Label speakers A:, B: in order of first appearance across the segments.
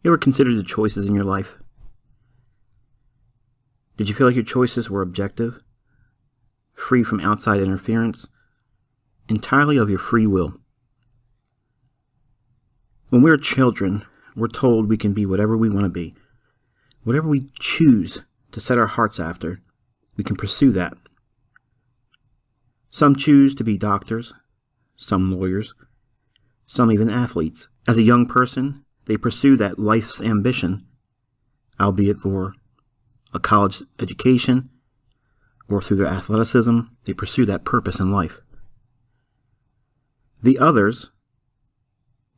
A: You ever considered the choices in your life? Did you feel like your choices were objective, free from outside interference, entirely of your free will? When we're children, we're told we can be whatever we want to be. Whatever we choose to set our hearts after, we can pursue that. Some choose to be doctors, some lawyers, some even athletes. As a young person, they pursue that life's ambition, albeit for a college education or through their athleticism. They pursue that purpose in life. The others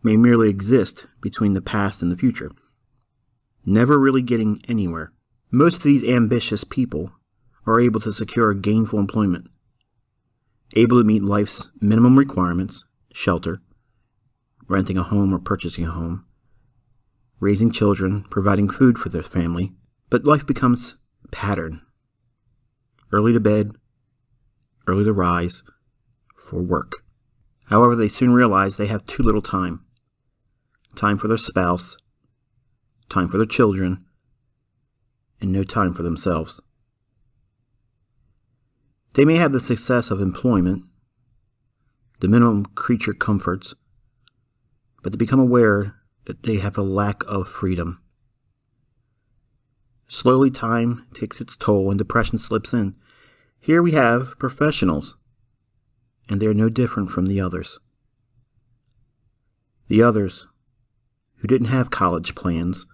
A: may merely exist between the past and the future, never really getting anywhere. Most of these ambitious people are able to secure gainful employment, able to meet life's minimum requirements, shelter, renting a home or purchasing a home, raising children, providing food for their family, but life becomes pattern. Early to bed, early to rise, for work. However, they soon realize they have too little time. Time for their spouse, time for their children, and no time for themselves. They may have the success of employment, the minimum creature comforts, but they become aware that they have a lack of freedom. Slowly, time takes its toll and depression slips in. Here we have professionals, and they are no different from the others. The others who didn't have college plans,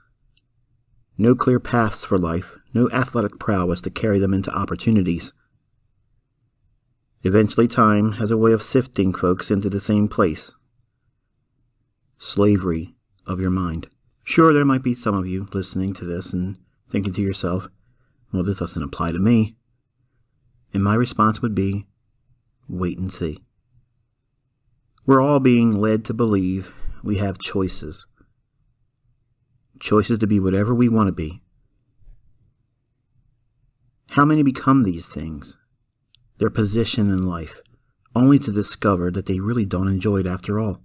A: no clear paths for life, no athletic prowess to carry them into opportunities. Eventually, time has a way of sifting folks into the same place. Slavery of your mind. Sure, there might be some of you listening to this and thinking to yourself, well, this doesn't apply to me. And my response would be, wait and see. We're all being led to believe we have choices. Choices to be whatever we want to be. How many become these things? Their position in life, only to discover that they really don't enjoy it after all.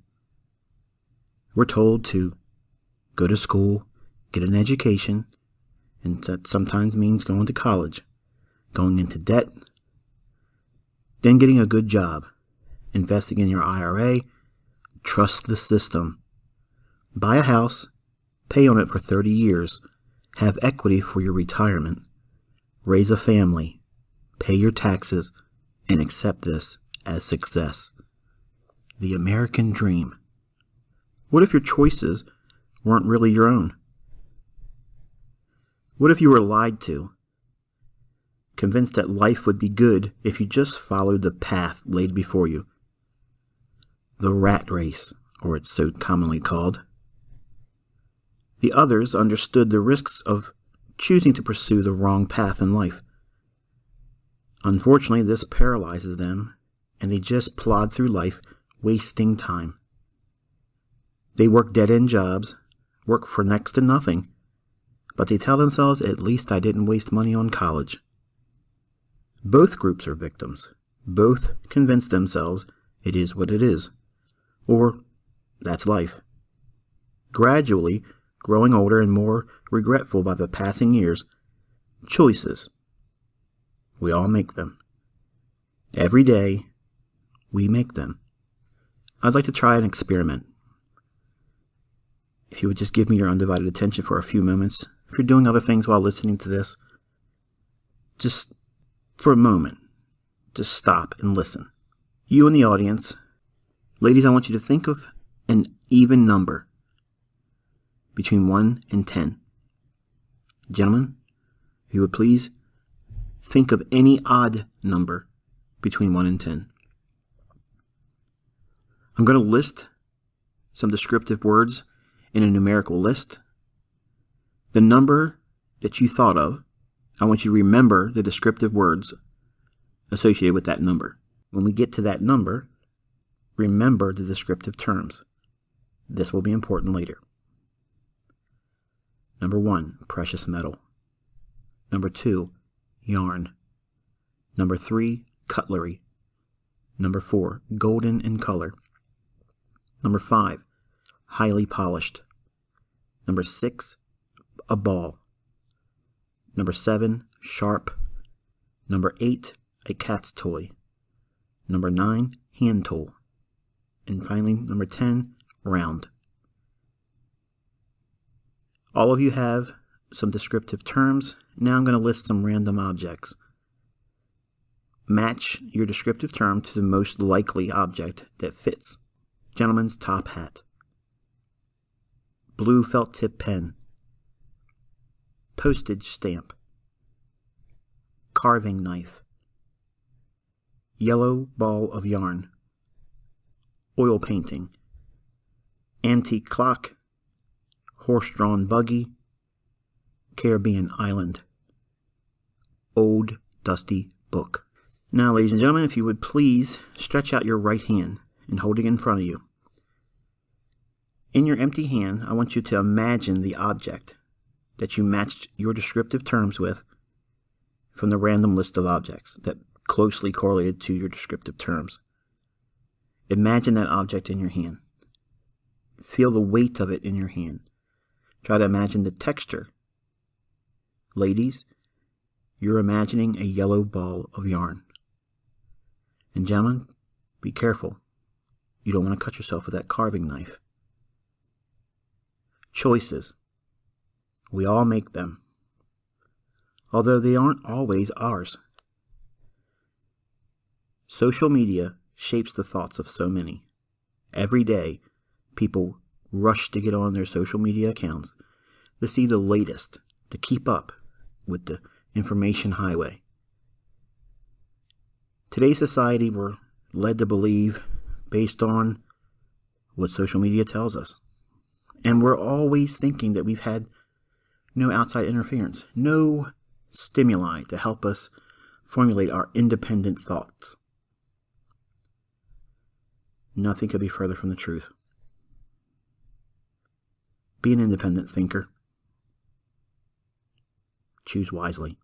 A: We're told to go to school, get an education, and that sometimes means going to college, going into debt, then getting a good job, investing in your IRA, trust the system, buy a house, pay on it for 30 years, have equity for your retirement, raise a family, pay your taxes, and accept this as success. The American dream. What if your choices weren't really your own? What if you were lied to, convinced that life would be good if you just followed the path laid before you? The rat race, or it's so commonly called. The others understood the risks of choosing to pursue the wrong path in life. Unfortunately, this paralyzes them, and they just plod through life, wasting time. They work dead-end jobs, work for next to nothing, but they tell themselves, at least I didn't waste money on college. Both groups are victims. Both convince themselves it is what it is, or that's life. Gradually, growing older and more regretful by the passing years, choices. We all make them. Every day, we make them. I'd like to try an experiment. If you would just give me your undivided attention for a few moments, if you're doing other things while listening to this, just for a moment, just stop and listen. You in the audience, ladies, I want you to think of an even number between 1 and 10. Gentlemen, if you would please think of any odd number between 1 and 10. I'm going to list some descriptive words in a numerical list. The number that you thought of, I want you to remember the descriptive words associated with that number. When we get to that number, remember the descriptive terms. This will be important later. Number 1, precious metal. Number 2, yarn. Number 3, cutlery. Number 4, golden in color. Number 5, highly polished. Number 6, a ball. Number 7, sharp. Number 8, a cat's toy. Number 9, hand tool. And finally, number 10, round. All of you have some descriptive terms. Now I'm going to list some random objects. Match your descriptive term to the most likely object that fits. Gentleman's top hat. Blue felt tip pen. Postage stamp. Carving knife. Yellow ball of yarn. Oil painting. Antique clock. Horse-drawn buggy. Caribbean island. Old dusty book. Now, ladies and gentlemen, if you would please stretch out your right hand and hold it in front of you. In your empty hand, I want you to imagine the object that you matched your descriptive terms with from the random list of objects that closely correlated to your descriptive terms. Imagine that object in your hand. Feel the weight of it in your hand. Try to imagine the texture. Ladies, you're imagining a yellow ball of yarn. And gentlemen, be careful. You don't want to cut yourself with that carving knife. Choices. We all make them, although they aren't always ours. Social media shapes the thoughts of so many. Every day, people rush to get on their social media accounts to see the latest, to keep up with the information highway. Today's society, we're led to believe based on what social media tells us. And we're always thinking that we've had no outside interference, no stimuli to help us formulate our independent thoughts. Nothing could be further from the truth. Be an independent thinker. Choose wisely.